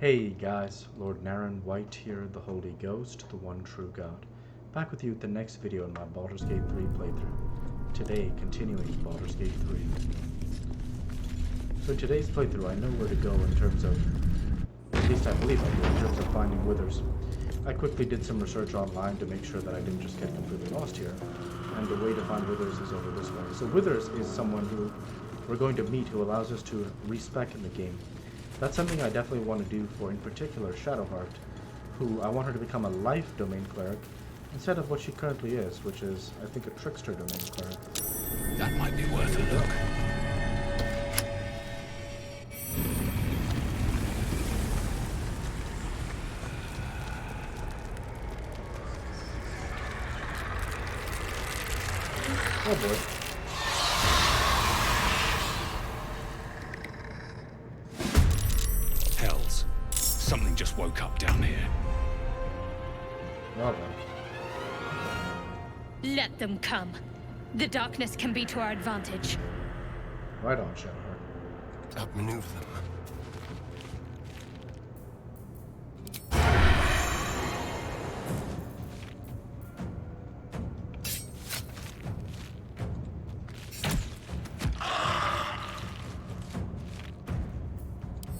Hey guys, Lord Naren White here, the Holy Ghost, the one true God. Back with you with the next video in my Baldur's Gate 3 playthrough. Today, continuing Baldur's Gate 3. So in today's playthrough, I know where to go in terms of, at least I believe I do, in terms of finding withers. I quickly did some research online to make sure that I didn't just get completely lost here, and the way to find withers is over this way. So withers is someone who we're going to meet who allows us to respec in the game. That's something I definitely want to do for, in particular, Shadowheart, who I want her to become a life domain cleric instead of what she currently is, which is, I think, a trickster domain cleric. That might be worth a look. Oh boy. Hells. Something just woke up down here. Well then. Let them come. The darkness can be to our advantage. Right on, Shadowheart. Outmaneuver them.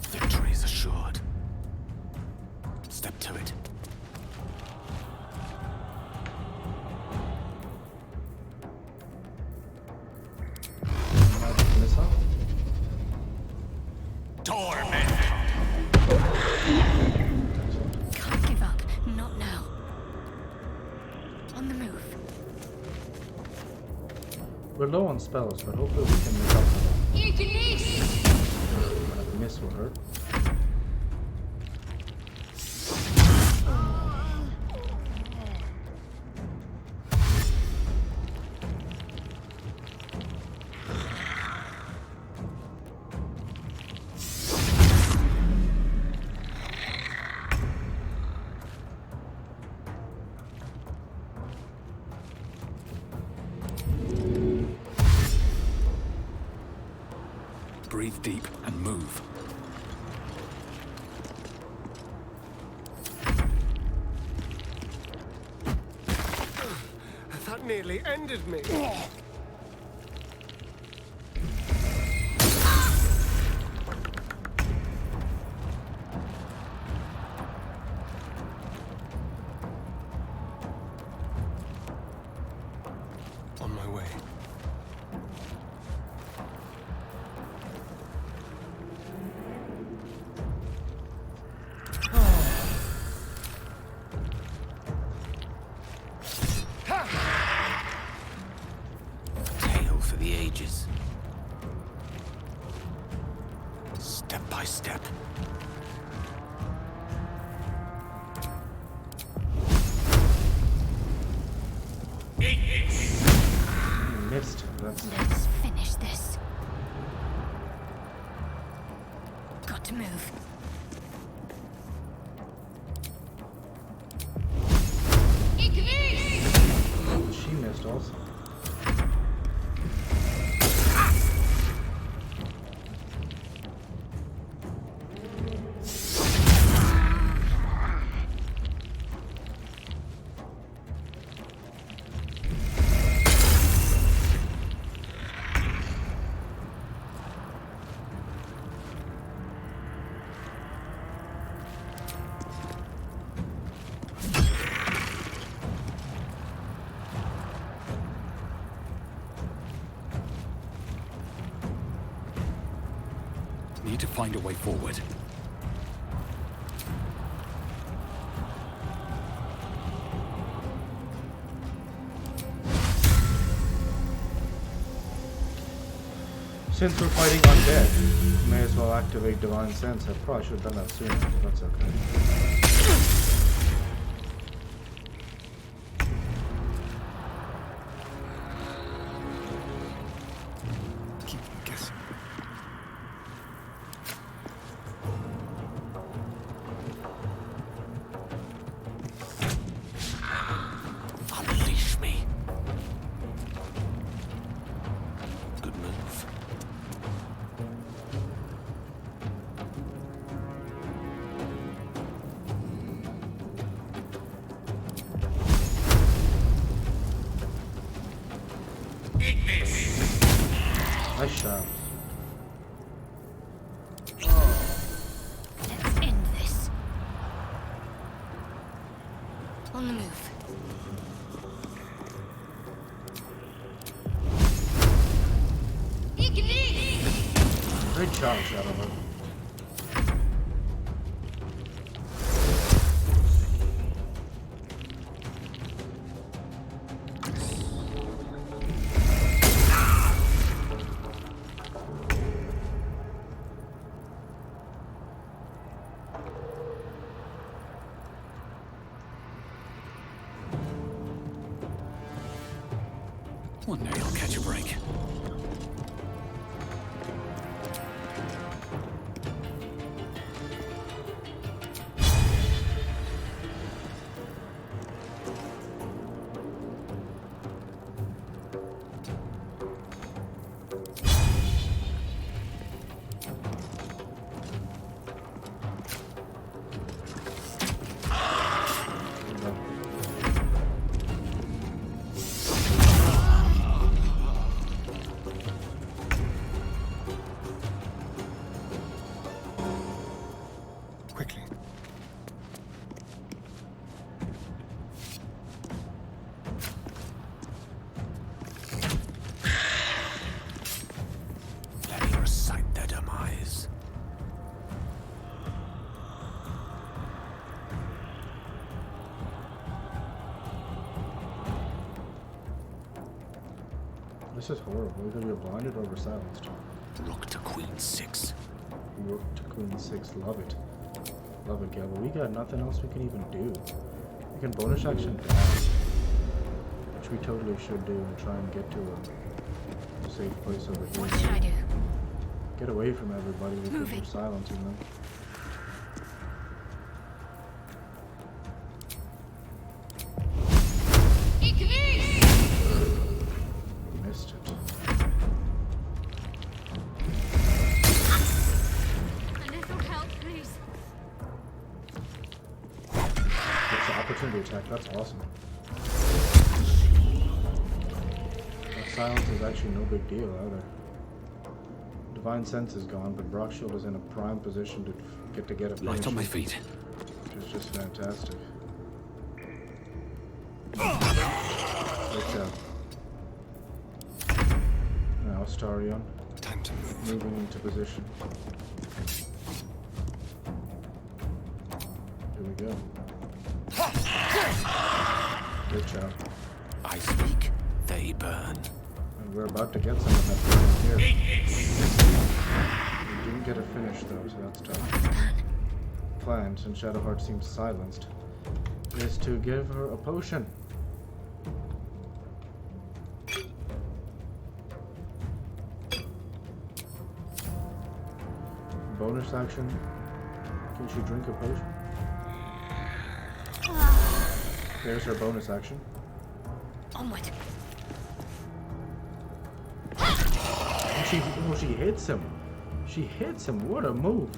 Victory is assured. Step to it. Magic missile? Torment! Can't give up. Not now. On the move. We're low on spells, but hopefully we can make up for that. A miss will hurt. Breathe deep and move. That nearly ended me. On my way. Tale for the ages. Step by step. You missed. That's Let's finish this. Got to move. she missed also. Need to find a way forward. Since we're fighting undead, may as well activate Divine Sense. I probably should have done that sooner, but that's okay. Keep guessing. Unleash me. Good move. Nice shot. Let's end this. On the move. Great shot, Shadowheart. One day I'll catch a break. Quickly. Let me recite their demise. This is horrible. Either you're blinded or we're silenced. Rook to Queen 6. Rook to Queen 6. Love it. Love it, Gabba. We got nothing else we can even do. We can bonus action dash, which we totally should do, and try and get to a safe place over here. What should I do? Get away from everybody because Moving. we're silencing them. Missed it. A little help, please. It's an opportunity attack. That's awesome. That silence is actually no big deal either. Divine Sense is gone, but Brock Shield is in a prime position to get it. Light on my feet. Which is just fantastic. Great job. Now Starion, Time to move. moving into position. Here we go. Good job. I speak, they burn. And we're about to get some of that burning here. We didn't get a finish though, so that's tough. Plan, since Shadowheart seems silenced, is to give her a potion. Bonus action. Can she drink a potion? There's her bonus action. Onward. And she hits him. She hits him. What a move.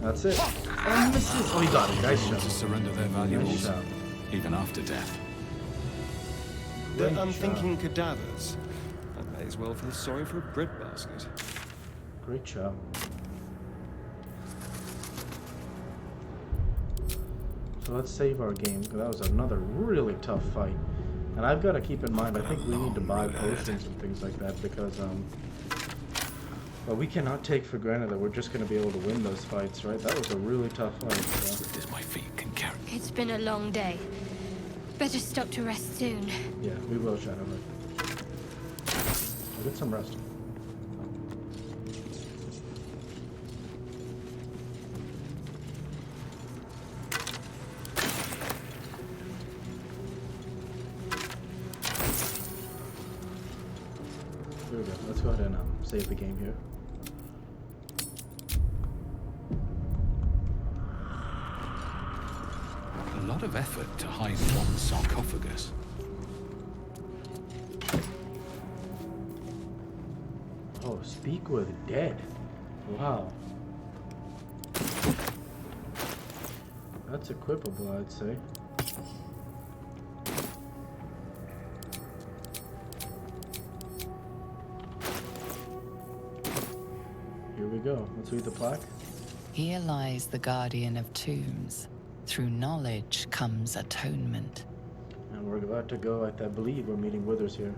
That's it. And misses. Oh, he got it. Nice To shot. surrender their Nice valuables, shot. even after death. They're Great unthinking cadavers. I may as well feel sorry for a breadbasket. Great job. So let's save our game, because that was another really tough fight. And I've got to keep in mind, I think we need to buy potions and things like that, because, well, we cannot take for granted that we're just going to be able to win those fights, right? That was a really tough fight, so. Swift as my feet can carry. It's been a long day. Better stop to rest soon. Yeah, we will, Shadowheart. We'll get some rest. Here we go. Let's go ahead and save the game here. A lot of effort to hide one sarcophagus. Oh, speak with dead. Wow. That's equipable, I'd say. let's read the plaque. Here lies the guardian of tombs. Through knowledge comes atonement. And we're about to go, I believe we're meeting Withers here.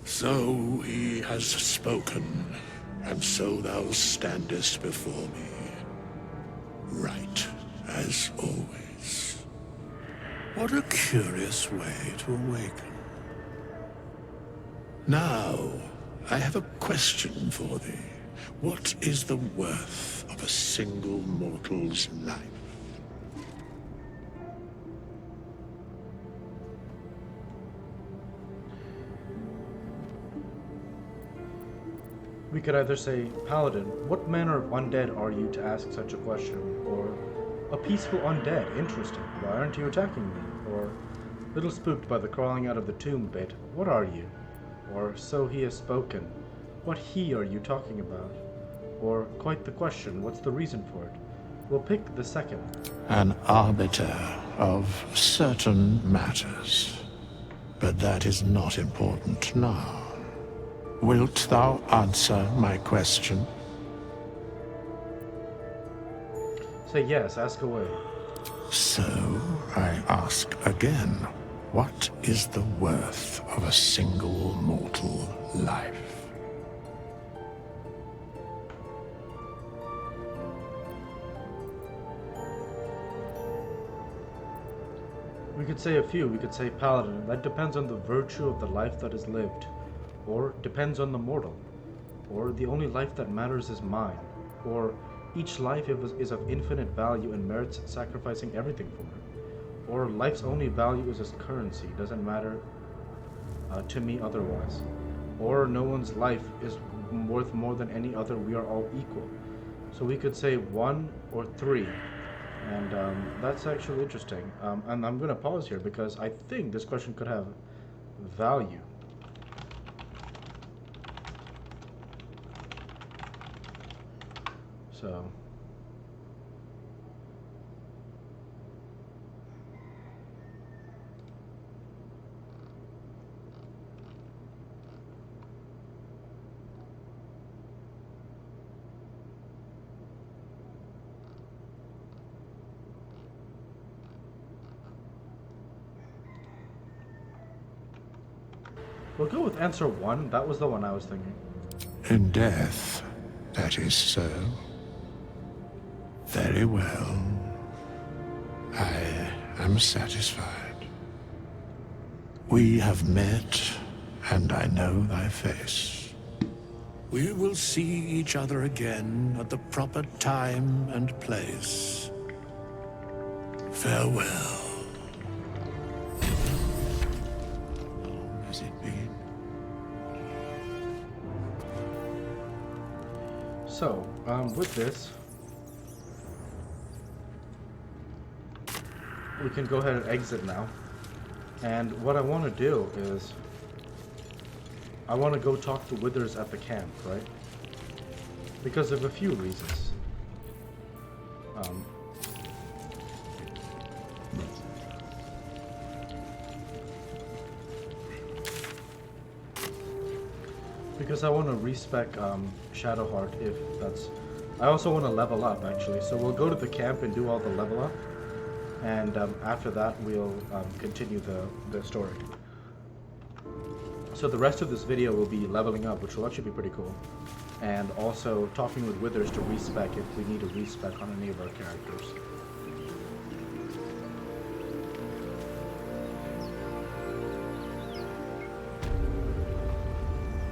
So he has spoken, and so thou standest before me. Right, as always. What a curious way to awaken. Now, I have a question for thee. What is the worth of a single mortal's life? We could either say, Paladin, what manner of undead are you to ask such a question? Or, a peaceful undead, interesting, why aren't you attacking me? Or, little spooked by the crawling out of the tomb bit, what are you? Or, so he has spoken, what he are you talking about? Or, quite the question, what's the reason for it? We'll pick the second. An arbiter of certain matters. But that is not important now. Wilt thou answer my question? Say yes, ask away. So, I ask again, what is the worth of a single mortal life? We could say a few. We could say, Paladin, that depends on the virtue of the life that is lived. Or, depends on the mortal. Or, the only life that matters is mine. Or, each life is of infinite value and merits sacrificing everything for it. Or, life's only value is its currency, doesn't matter to me otherwise. Or, no one's life is worth more than any other, we are all equal. So we could say 1 or 3. And that's actually interesting. And I'm going to pause here because I think this question could have value. So we'll go with answer 1. That was the one I was thinking. In death, that is so. Very well. I am satisfied. We have met, and I know thy face. We will see each other again at the proper time and place. Farewell. How long has it been? So, with this, we can go ahead and exit now. And what I want to do is, I want to go talk to Withers at the camp, right? Because of a few reasons. Because I want to respec Shadowheart if that's... I also want to level up, actually. So we'll go to the camp and do all the level up. And after that, we'll continue the story. So the rest of this video will be leveling up, which will actually be pretty cool. And also talking with Withers to respec if we need a respec on any of our characters.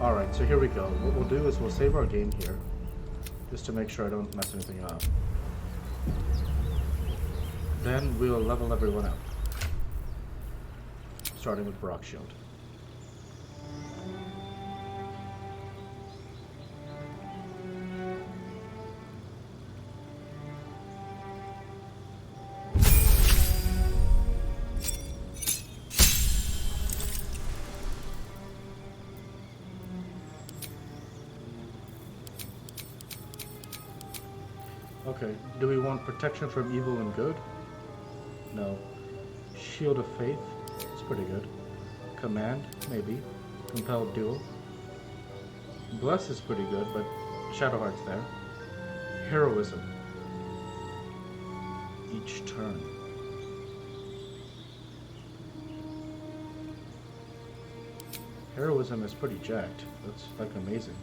Alright, so here we go. What we'll do is we'll save our game here, just to make sure I don't mess anything up. Then we'll level everyone up, starting with Brock Shield. Okay, do we want protection from evil and good? No. Shield of Faith? It's pretty good. Command? Maybe. Compelled Duel? Bless is pretty good, but Shadowheart's there. Heroism. Each turn. Heroism is pretty jacked. That's like amazing.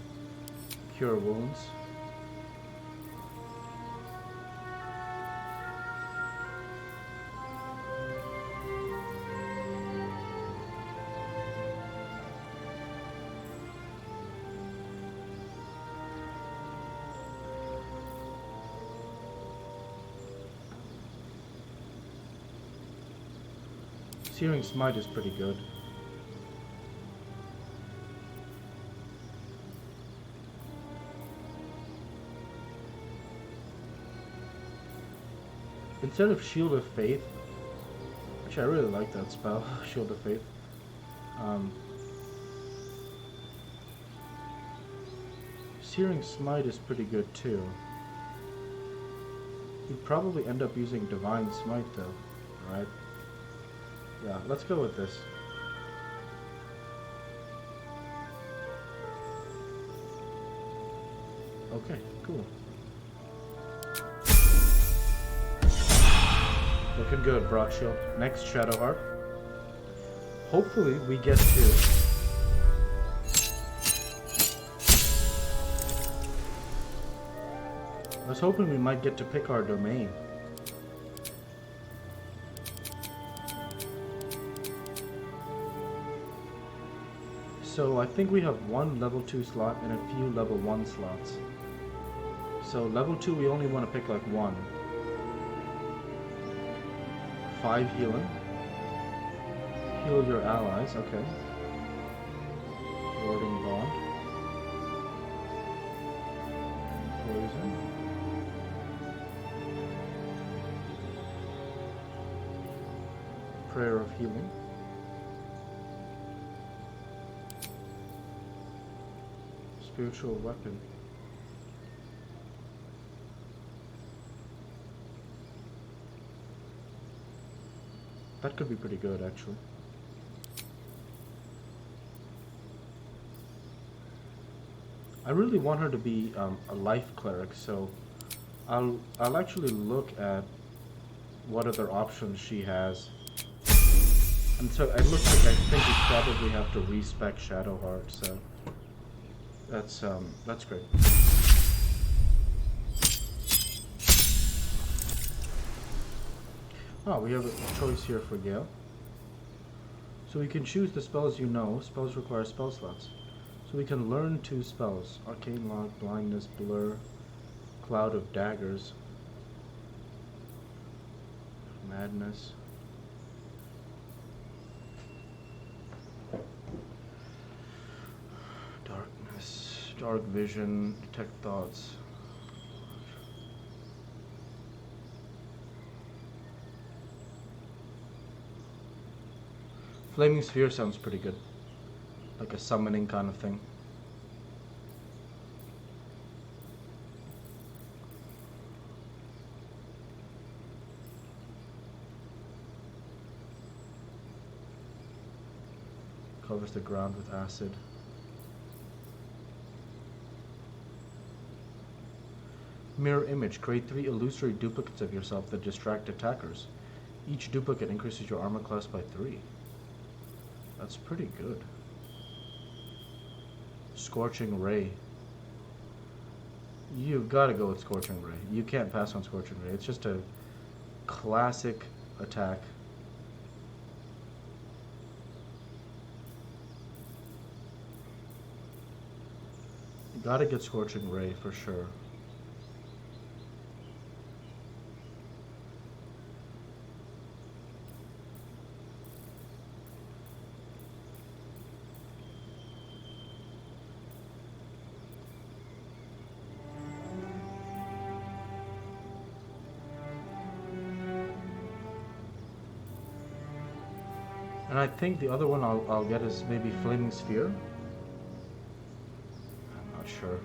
Cure wounds. Searing Smite is pretty good. Instead of Shield of Faith, actually I really like that spell, Shield of Faith. Searing Smite is pretty good too. You'd probably end up using Divine Smite though, right? Yeah, let's go with this. Okay, cool. Looking good, Broad Shield. Next, Shadowheart. Hopefully we get to... I was hoping we might get to pick our domain. So I think we have one level 2 slot and a few level 1 slots. So level 2 we only want to pick like one. 5 healing. Heal your allies, okay. Warding Bond. Poison. Prayer of Healing. Spiritual Weapon. That could be pretty good, actually. I really want her to be a life cleric, so I'll actually look at what other options she has. And so it looks like I think we probably have to respec Shadowheart, so that's great. Oh, we have a choice here for Gale. So we can choose the spells you know. Spells require spell slots. So we can learn 2 spells. Arcane Lock, Blindness, Blur, Cloud of Daggers, Madness. Darkness, Dark Vision, Detect Thoughts. Flaming Sphere sounds pretty good. Like a summoning kind of thing. Covers the ground with acid. Mirror Image. Create 3 illusory duplicates of yourself that distract attackers. Each duplicate increases your armor class by 3. That's pretty good. Scorching Ray. You've got to go with Scorching Ray. You can't pass on Scorching Ray. It's just a classic attack. You got to get Scorching Ray for sure. And I think the other one I'll get is maybe Flaming Sphere. I'm not sure.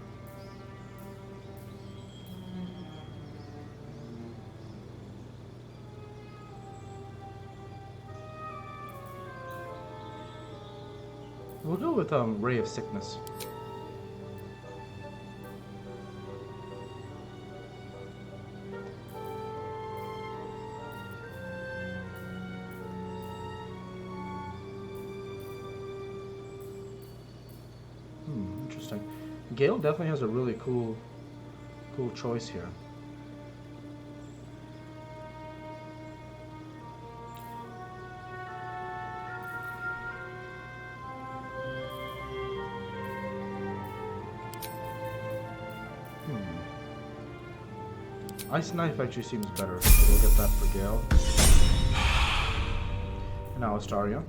We'll go with Ray of Sickness. Interesting. Gale definitely has a really cool choice here. Ice Knife actually seems better, so we'll get that for Gale. Now Astaria.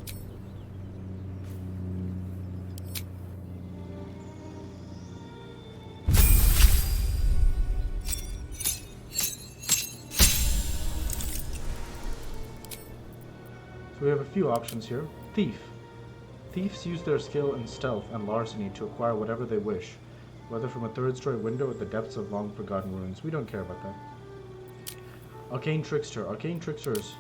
So we have a few options here. Thief. Thieves use their skill in stealth and larceny to acquire whatever they wish, whether from a third-story window or the depths of long-forgotten ruins. We don't care about that. Arcane Trickster. Arcane Tricksters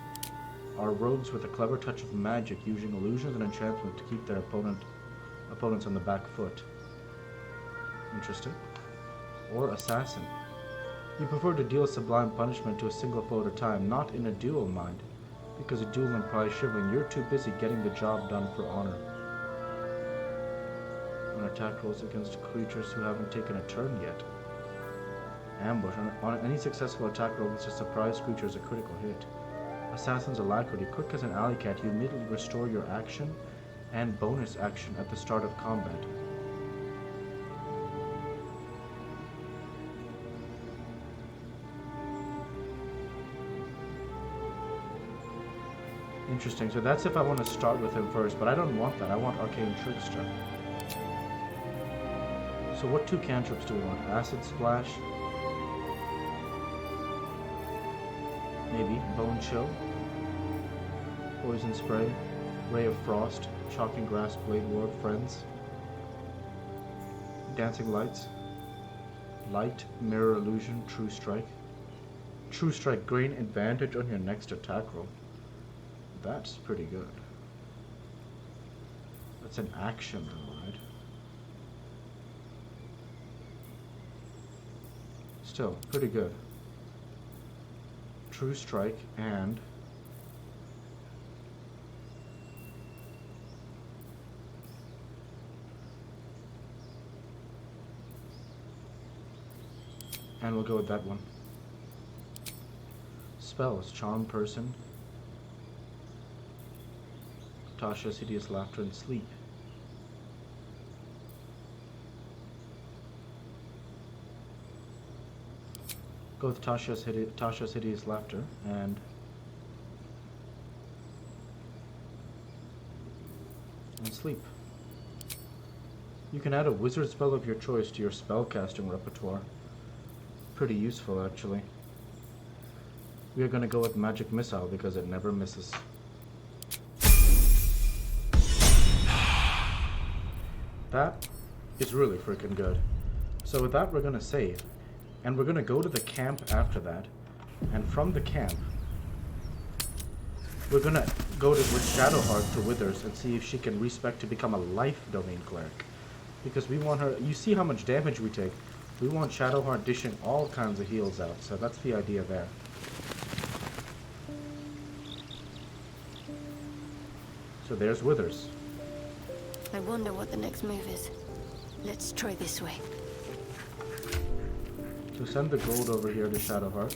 are rogues with a clever touch of magic, using illusions and enchantment to keep their opponents on the back foot. Interesting. Or Assassin. You prefer to deal sublime punishment to a single foe at a time, not in a duel, mind, because a duel implies shivering. You're too busy getting the job done for honor. On attack rolls against creatures who haven't taken a turn yet. Ambush. On any successful attack roll against a surprise creature is a critical hit. Assassin's Alacrity. Quick as an alley cat, you immediately restore your action and bonus action at the start of combat. Interesting. So that's if I want to start with him first, but I don't want that. I want Arcane Trickster. So what two cantrips do we want? Acid Splash. Maybe Bone Chill, Poison Spray, Ray of Frost, Shocking Grasp, Blade Ward, Friends, Dancing Lights, Light, Mirror Illusion, True Strike. True Strike, gain advantage on your next attack roll. That's pretty good. That's an action though, right? Still, pretty good. True Strike and we'll go with that one. Spells, Charm Person, Tasha's Hideous Laughter, and Sleep. Go with Tasha's Hideous Laughter and Sleep. You can add a wizard spell of your choice to your spellcasting repertoire. Pretty useful, actually. We are going to go with Magic Missile because it never misses. That is really freaking good. So with that, we're going to save. And we're going to go to the camp after that. And from the camp, we're going to go with Shadowheart to Withers and see if she can respec to become a life domain cleric. Because we want her... You see how much damage we take. We want Shadowheart dishing all kinds of heals out. So that's the idea there. So there's Withers. I wonder what the next move is. Let's try this way. So send the gold over here to Shadowheart.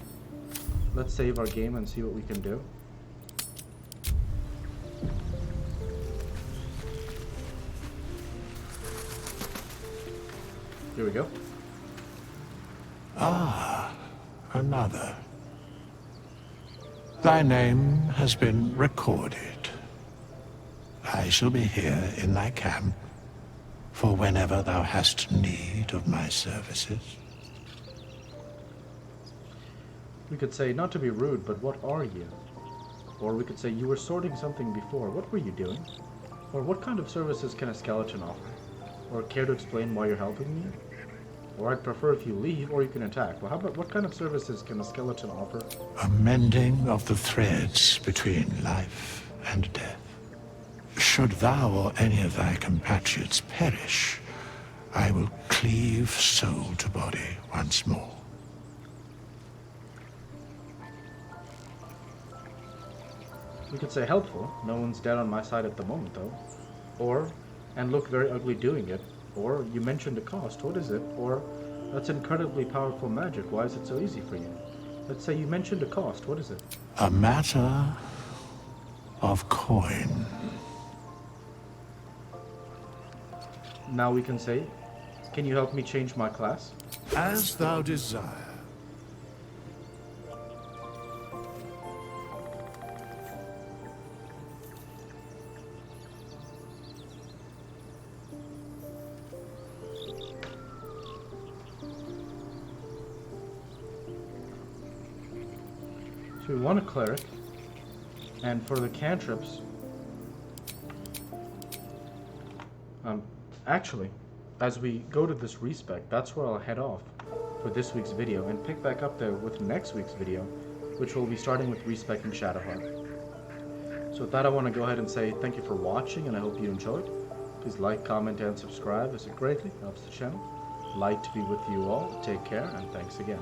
Let's save our game and see what we can do. Here we go. Ah, another. Thy name has been recorded. I shall be here in thy camp for whenever thou hast need of my services. We could say, not to be rude, but what are you? Or we could say, you were sorting something before. What were you doing? Or what kind of services can a skeleton offer? Or care to explain why you're helping me? Or I'd prefer if you leave, or you can attack. Well, how about what kind of services can a skeleton offer? A mending of the threads between life and death. Should thou or any of thy compatriots perish, I will cleave soul to body once more. We could say helpful. No one's dead on my side at the moment, though. Or, and look very ugly doing it. Or, you mentioned a cost. What is it? Or, that's incredibly powerful magic. Why is it so easy for you? Let's say you mentioned a cost. What is it? A matter of coin. Now we can say, can you help me change my class? As thou desire. So we want a cleric, and for the cantrips, actually, as we go to this respec, that's where I'll head off for this week's video and pick back up there with next week's video, which will be starting with respecing Shadowheart. So with that, I want to go ahead and say thank you for watching, and I hope you enjoyed. Please like, comment, and subscribe as it greatly helps the channel. Light to be with you all. Take care, and thanks again.